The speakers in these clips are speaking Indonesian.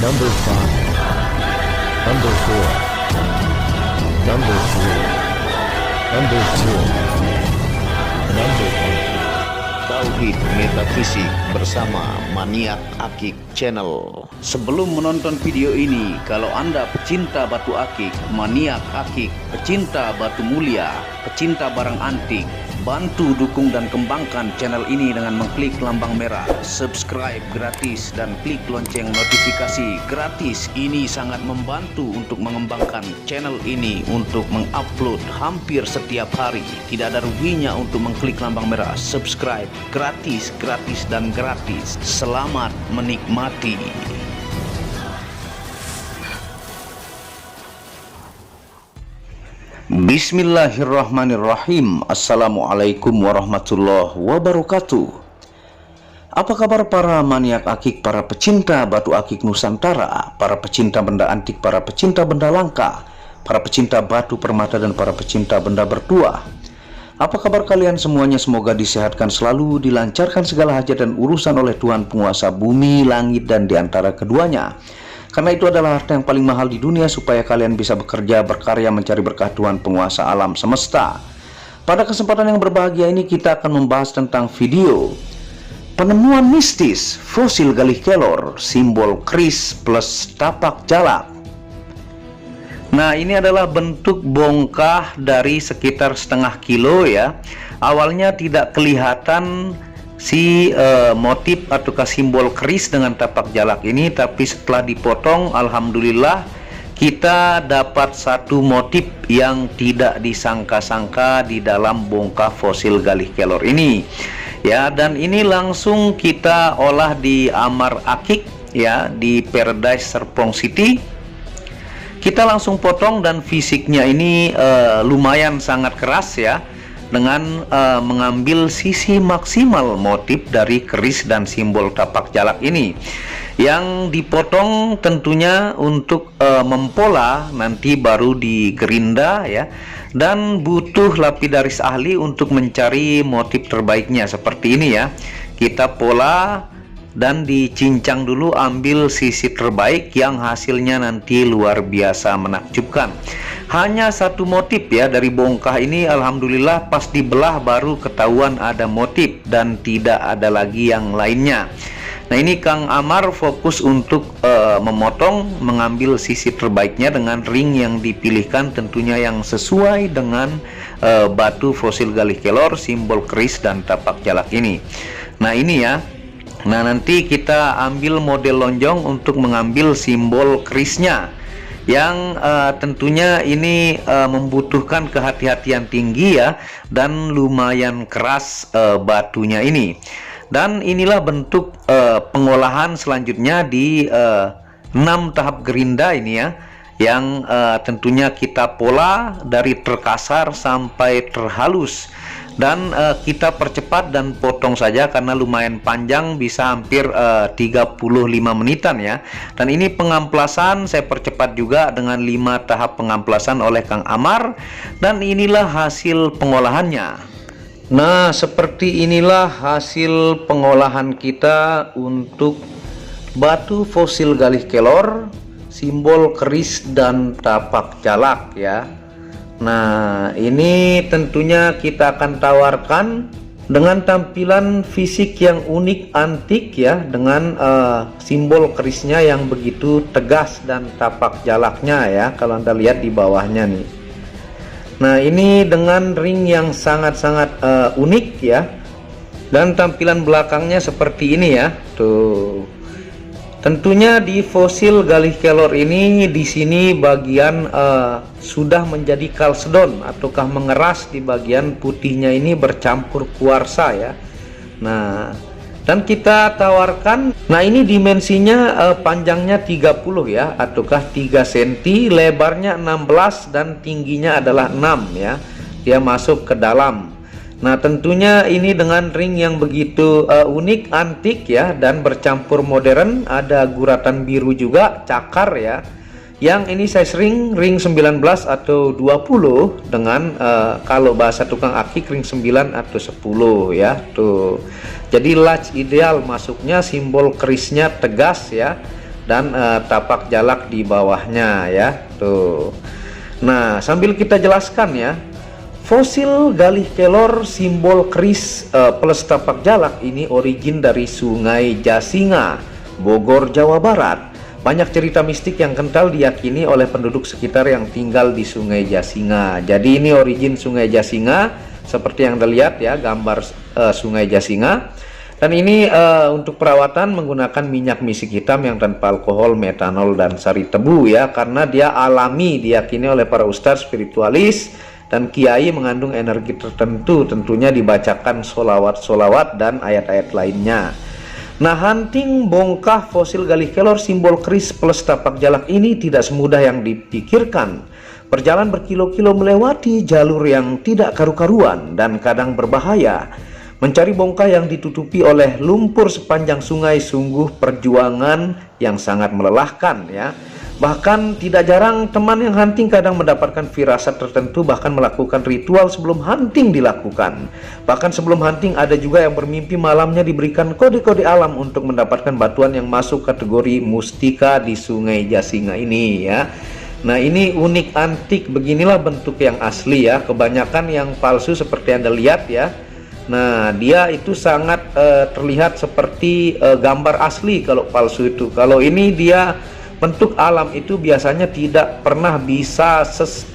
Number 5, Number 4, Number 3, Number 2, Number 1. Tauhid Metafisik bersama Maniak Akik Channel. Sebelum menonton video ini, kalau Anda pecinta batu akik, maniak akik, pecinta batu mulia, pecinta barang antik, bantu dukung dan kembangkan channel ini dengan mengklik lambang merah subscribe gratis dan klik lonceng notifikasi gratis. Ini sangat membantu untuk mengembangkan channel ini untuk mengupload hampir setiap hari. Tidak ada ruginya untuk mengklik lambang merah subscribe, gratis dan gratis. Selamat menikmati. Bismillahirrahmanirrahim. Assalamualaikum warahmatullahi wabarakatuh. Apa kabar para maniak akik, para pecinta batu akik Nusantara, para pecinta benda antik, para pecinta benda langka, para pecinta batu permata, dan para pecinta benda bertuah? Apa kabar kalian semuanya? Semoga disehatkan selalu, dilancarkan segala hajat dan urusan oleh Tuhan penguasa bumi, langit, dan diantara keduanya. Karena itu adalah harta yang paling mahal di dunia, supaya kalian bisa bekerja, berkarya, mencari berkah Tuhan penguasa alam semesta. Pada kesempatan yang berbahagia ini kita akan membahas tentang video penemuan mistis fosil Galih Kelor, simbol keris plus tapak jalak. Nah, ini adalah bentuk bongkah dari sekitar setengah kilo ya. Awalnya tidak kelihatan si motif ataukah simbol keris dengan tapak jalak ini, tapi setelah dipotong, alhamdulillah kita dapat satu motif yang tidak disangka-sangka di dalam bongkah fosil Galih Kelor ini ya. Dan ini langsung kita olah di Amar Akik ya, di Paradise Serpong City. Kita langsung potong, dan fisiknya ini lumayan sangat keras ya, dengan mengambil sisi maksimal motif dari keris dan simbol tapak jalak ini. Yang dipotong tentunya untuk mempola, nanti baru digerinda ya, dan butuh lapidaris ahli untuk mencari motif terbaiknya seperti ini ya. Kita pola dan dicincang dulu, ambil sisi terbaik yang hasilnya nanti luar biasa menakjubkan. Hanya satu motif ya dari bongkah ini, alhamdulillah pas dibelah baru ketahuan ada motif dan tidak ada lagi yang lainnya. Nah, ini Kang Amar fokus untuk memotong, mengambil sisi terbaiknya dengan ring yang dipilihkan tentunya yang sesuai dengan batu fosil Galih Kelor, simbol keris dan tapak jalak ini. Nah, ini ya. Nah, nanti kita ambil model lonjong untuk mengambil simbol kerisnya, yang tentunya ini membutuhkan kehati-hatian tinggi ya, dan lumayan keras batunya ini. Dan inilah bentuk pengolahan selanjutnya di 6 tahap gerinda ini ya, yang tentunya kita pola dari terkasar sampai terhalus. Dan kita percepat dan potong saja karena lumayan panjang, bisa hampir 35 menitan ya. Dan ini pengamplasan saya percepat juga dengan 5 tahap pengamplasan oleh Kang Amar. Dan inilah hasil pengolahannya. Nah, seperti inilah hasil pengolahan kita untuk batu fosil Galih Kelor, simbol keris dan tapak jalak ya. Nah, ini tentunya kita akan tawarkan dengan tampilan fisik yang unik antik ya, dengan simbol kerisnya yang begitu tegas dan tapak jalaknya ya, kalau Anda lihat di bawahnya nih. Nah, ini dengan ring yang sangat-sangat unik ya, dan tampilan belakangnya seperti ini ya. Tuh. Tentunya di fosil Galih Kelor ini, di sini bagian sudah menjadi kalsedon ataukah mengeras, di bagian putihnya ini bercampur kuarsa ya. Nah, dan kita tawarkan, nah ini dimensinya panjangnya 30 ya, ataukah 3 cm, lebarnya 16 dan tingginya adalah 6 ya. Dia masuk ke dalam. Nah, tentunya ini dengan ring yang begitu unik, antik ya, dan bercampur modern. Ada guratan biru juga, cakar ya. Yang ini size ring 19 atau 20 dengan kalau bahasa tukang akik ring 9 atau 10 ya. Tuh. Jadi large ideal masuknya, simbol kerisnya tegas ya. dan tapak jalak di bawahnya ya. Tuh. Nah, sambil kita jelaskan ya, fosil Galih Kelor simbol keris plus tapak jalak ini origin dari Sungai Jasinga, Bogor, Jawa Barat. Banyak cerita mistik yang kental diyakini oleh penduduk sekitar yang tinggal di Sungai Jasinga. Jadi ini origin Sungai Jasinga, seperti yang Anda lihat ya, gambar Sungai Jasinga. Dan ini untuk perawatan menggunakan minyak misik hitam yang tanpa alkohol, metanol, dan sari tebu ya, karena dia alami, diyakini oleh para ustadz, spiritualis, dan kiai, mengandung energi tertentu, tentunya dibacakan solawat-solawat dan ayat-ayat lainnya. Nah, hunting bongkah fosil Galih Kelor simbol keris plus tapak jalak ini tidak semudah yang dipikirkan. Perjalanan berkilo-kilo melewati jalur yang tidak karu-karuan dan kadang berbahaya. Mencari bongkah yang ditutupi oleh lumpur sepanjang sungai sungguh perjuangan yang sangat melelahkan ya. Bahkan tidak jarang teman yang hunting kadang mendapatkan firasat tertentu, bahkan melakukan ritual sebelum hunting dilakukan. Bahkan sebelum hunting ada juga yang bermimpi malamnya diberikan kode-kode alam untuk mendapatkan batuan yang masuk kategori mustika di Sungai Jasinga ini ya. Nah, ini unik antik, beginilah bentuk yang asli ya. Kebanyakan yang palsu seperti Anda lihat ya. Nah, dia itu sangat terlihat seperti gambar asli kalau palsu itu. Kalau ini dia bentuk alam itu biasanya tidak pernah bisa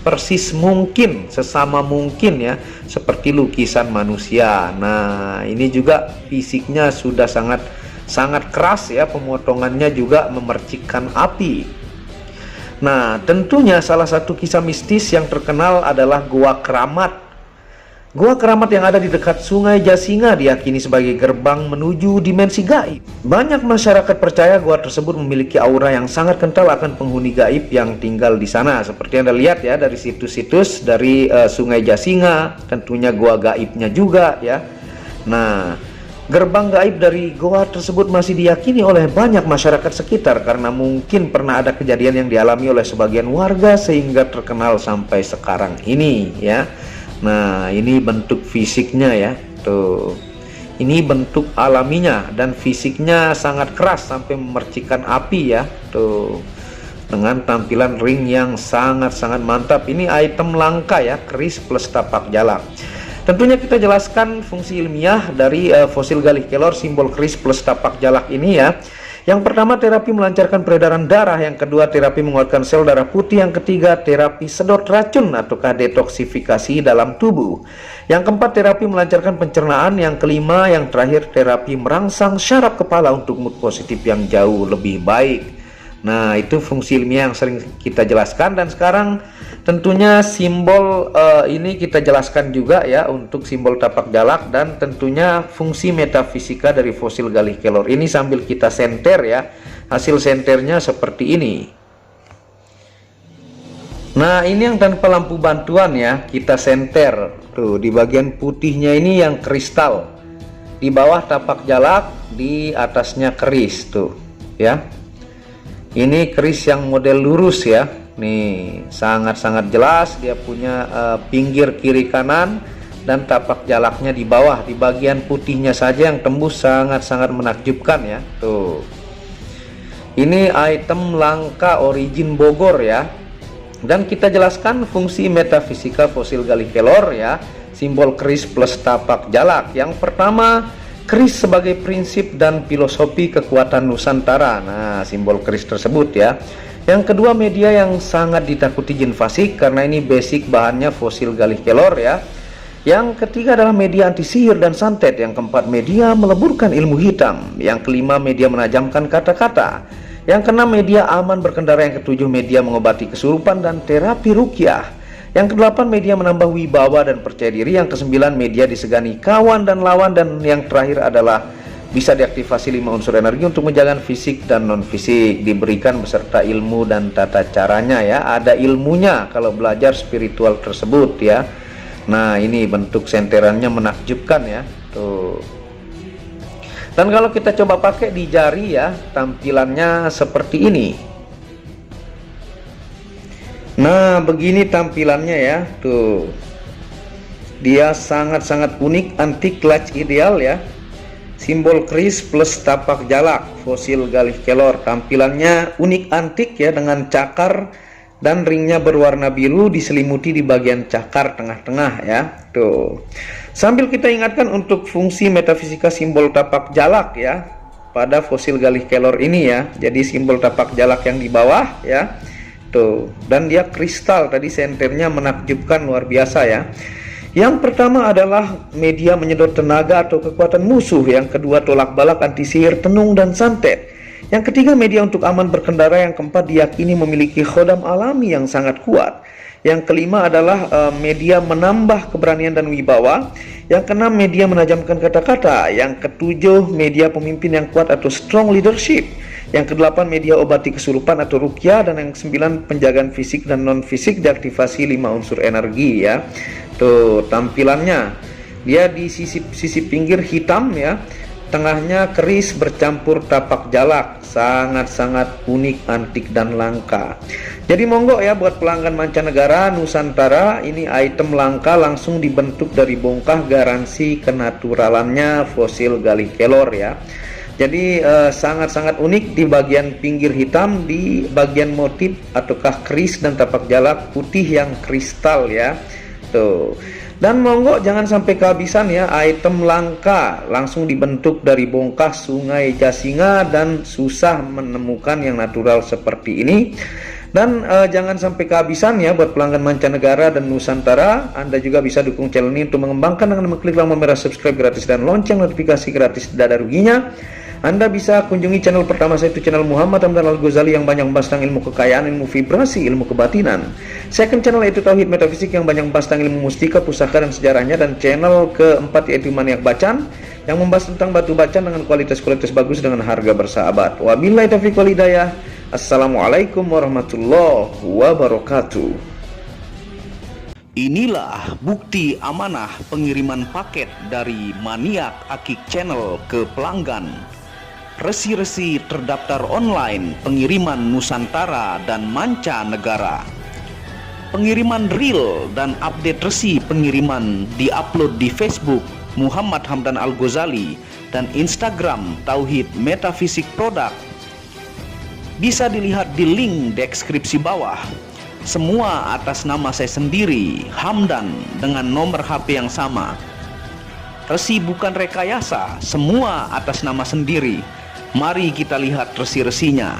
persis mungkin, sesama mungkin ya, seperti lukisan manusia. Nah, ini juga fisiknya sudah sangat keras ya, pemotongannya juga memercikkan api. Nah, tentunya salah satu kisah mistis yang terkenal adalah Gua Keramat. Gua Keramat yang ada di dekat Sungai Jasinga diyakini sebagai gerbang menuju dimensi gaib. Banyak masyarakat percaya gua tersebut memiliki aura yang sangat kental akan penghuni gaib yang tinggal di sana. Seperti Anda lihat ya dari situs-situs dari Sungai Jasinga, tentunya gua gaibnya juga ya. Nah, gerbang gaib dari goa tersebut masih diyakini oleh banyak masyarakat sekitar karena mungkin pernah ada kejadian yang dialami oleh sebagian warga sehingga terkenal sampai sekarang ini ya. Nah, ini bentuk fisiknya ya. Tuh. Ini bentuk alaminya dan fisiknya sangat keras sampai memercikan api ya. Tuh. Dengan tampilan ring yang sangat-sangat mantap. Ini item langka ya, keris plus tapak jalak. Tentunya kita jelaskan fungsi ilmiah dari fosil Galih Kelor simbol keris plus tapak jalak ini ya. Yang pertama, terapi melancarkan peredaran darah. Yang kedua, terapi menguatkan sel darah putih. Yang ketiga, terapi sedot racun ataukah detoksifikasi dalam tubuh. Yang keempat, terapi melancarkan pencernaan. Yang kelima, yang terakhir, terapi merangsang syaraf kepala untuk mood positif yang jauh lebih baik. Nah, itu fungsi ilmiah yang sering kita jelaskan. Dan sekarang tentunya simbol ini kita jelaskan juga ya, untuk simbol tapak jalak dan tentunya fungsi metafisika dari fosil Galih Kelor ini sambil kita senter ya. Hasil senternya seperti ini. Nah, ini yang tanpa lampu bantuan ya, kita senter. Tuh, di bagian putihnya ini yang kristal. Di bawah tapak jalak, di atasnya keris tuh ya. Ini keris yang model lurus ya. Nih, sangat-sangat jelas dia punya pinggir kiri kanan dan tapak jalaknya di bawah. Di bagian putihnya saja yang tembus sangat-sangat menakjubkan ya. Tuh. Ini item langka origin Bogor ya. Dan kita jelaskan fungsi metafisika fosil Galih Kelor ya. Simbol keris plus tapak jalak. Yang pertama, keris sebagai prinsip dan filosofi kekuatan Nusantara. Nah, simbol keris tersebut ya. Yang kedua, media yang sangat ditakuti jin fasik karena ini basic bahannya fosil Galih Kelor ya. Yang ketiga adalah media anti sihir dan santet. Yang keempat, media meleburkan ilmu hitam. Yang kelima, media menajamkan kata-kata. Yang keenam, media aman berkendara. Yang ketujuh, media mengobati kesurupan dan terapi ruqyah. Yang kedelapan, media menambah wibawa dan percaya diri. Yang kesembilan, media disegani kawan dan lawan. Dan yang terakhir adalah bisa diaktifasi 5 unsur energi untuk menjaga fisik dan non fisik, diberikan beserta ilmu dan tata caranya ya. Ada ilmunya kalau belajar spiritual tersebut ya. Nah, ini bentuk senterannya menakjubkan ya. Tuh. Dan kalau kita coba pakai di jari ya, tampilannya seperti ini. Nah, begini tampilannya ya. Tuh. Dia sangat-sangat unik, antik, clutch ideal ya. simbol keris plus tapak jalak fosil Galih Kelor. Tampilannya unik antik ya, dengan cakar dan ringnya berwarna biru diselimuti di bagian cakar tengah-tengah ya. Tuh. Sambil kita ingatkan untuk fungsi metafisika simbol tapak jalak ya pada fosil Galih Kelor ini ya. Jadi simbol tapak jalak yang di bawah ya. Tuh, dan dia kristal, tadi senternya menakjubkan luar biasa ya. Yang pertama adalah media menyedot tenaga atau kekuatan musuh. Yang kedua tolak balak anti sihir, tenung dan santet. Yang ketiga media untuk aman berkendara. Yang keempat diyakini memiliki khodam alami yang sangat kuat. Yang kelima adalah media menambah keberanian dan wibawa. Yang keenam media menajamkan kata-kata. Yang ketujuh media pemimpin yang kuat atau strong leadership. Yang kedelapan media obati kesurupan atau ruqyah. Dan yang kesembilan penjagaan fisik dan non fisik diaktifasi 5 unsur energi ya. Tuh tampilannya, dia di sisi pinggir hitam ya, tengahnya keris bercampur tapak jalak, sangat-sangat unik, antik dan langka. Jadi monggo ya buat pelanggan mancanegara Nusantara, ini item langka langsung dibentuk dari bongkah, garansi kenaturalannya fosil Galih Kelor ya. Jadi sangat-sangat unik di bagian pinggir hitam, di bagian motif ataukah keris dan tapak jalak putih yang kristal ya. Tuh. Dan monggo jangan sampai kehabisan ya, item langka langsung dibentuk dari bongkah Sungai Jasinga dan susah menemukan yang natural seperti ini. Dan jangan sampai kehabisan ya buat pelanggan mancanegara dan Nusantara. Anda juga bisa dukung channel ini untuk mengembangkan dengan mengklik tombol merah subscribe gratis dan lonceng notifikasi gratis, tidak ada ruginya. Anda bisa kunjungi channel pertama saya, itu channel Muhammad Hamdan Al-Ghazali yang banyak membahas tentang ilmu kekayaan, ilmu vibrasi, ilmu kebatinan. Second channel yaitu Tauhid Metafisik yang banyak membahas tentang ilmu mustika, pusaka dan sejarahnya. Dan channel keempat yaitu Maniak Bacan yang membahas tentang batu bacan dengan kualitas bagus dengan harga bersahabat. Wabillahi taufiq wal hidayah. Assalamualaikum warahmatullahi wabarakatuh. Inilah bukti amanah pengiriman paket dari Maniak Akik Channel ke pelanggan. Resi-resi terdaftar online pengiriman Nusantara dan mancanegara. Pengiriman real dan update resi pengiriman diupload di Facebook Muhammad Hamdan Al-Ghazali dan Instagram Tauhid Metafisik Produk. Bisa dilihat di link deskripsi bawah. Semua atas nama saya sendiri, Hamdan, dengan nomor HP yang sama. Resi bukan rekayasa, semua atas nama sendiri. Mari kita lihat resi-resinya.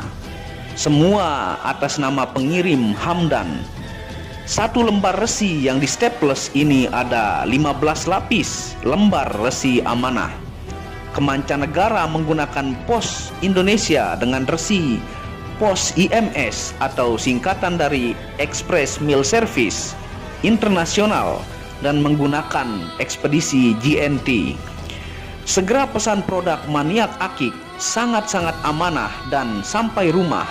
Semua atas nama pengirim Hamdan. Satu lembar resi yang di staples ini ada 15 lapis lembar resi amanah. Kemancanegara menggunakan pos Indonesia dengan resi pos IMS atau singkatan dari Express Mail Service Internasional dan menggunakan ekspedisi GNT. Segera pesan produk Maniak Akik, sangat-sangat amanah dan sampai rumah.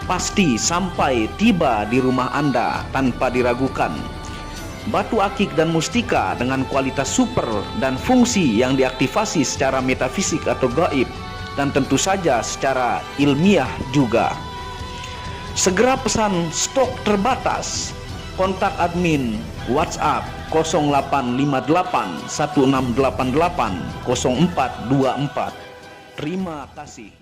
Pasti sampai tiba di rumah Anda tanpa diragukan. Batu akik dan mustika dengan kualitas super dan fungsi yang diaktifasi secara metafisik atau gaib, dan tentu saja secara ilmiah juga. Segera pesan, stok terbatas. Kontak admin WhatsApp 0858 1688 0424. Terima kasih.